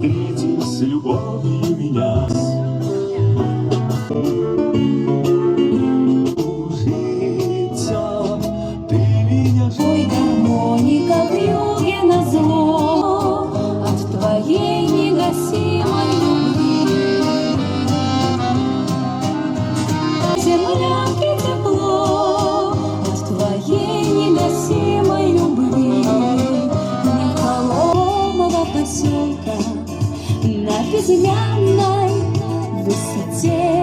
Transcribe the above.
встретил с любовью меня. Житься, ты меня Ой, гармоника в юге назло от твоей негасимой любви. Землянке тепло от твоей негасимой любви. Не холодного поселка на безымянной высоте.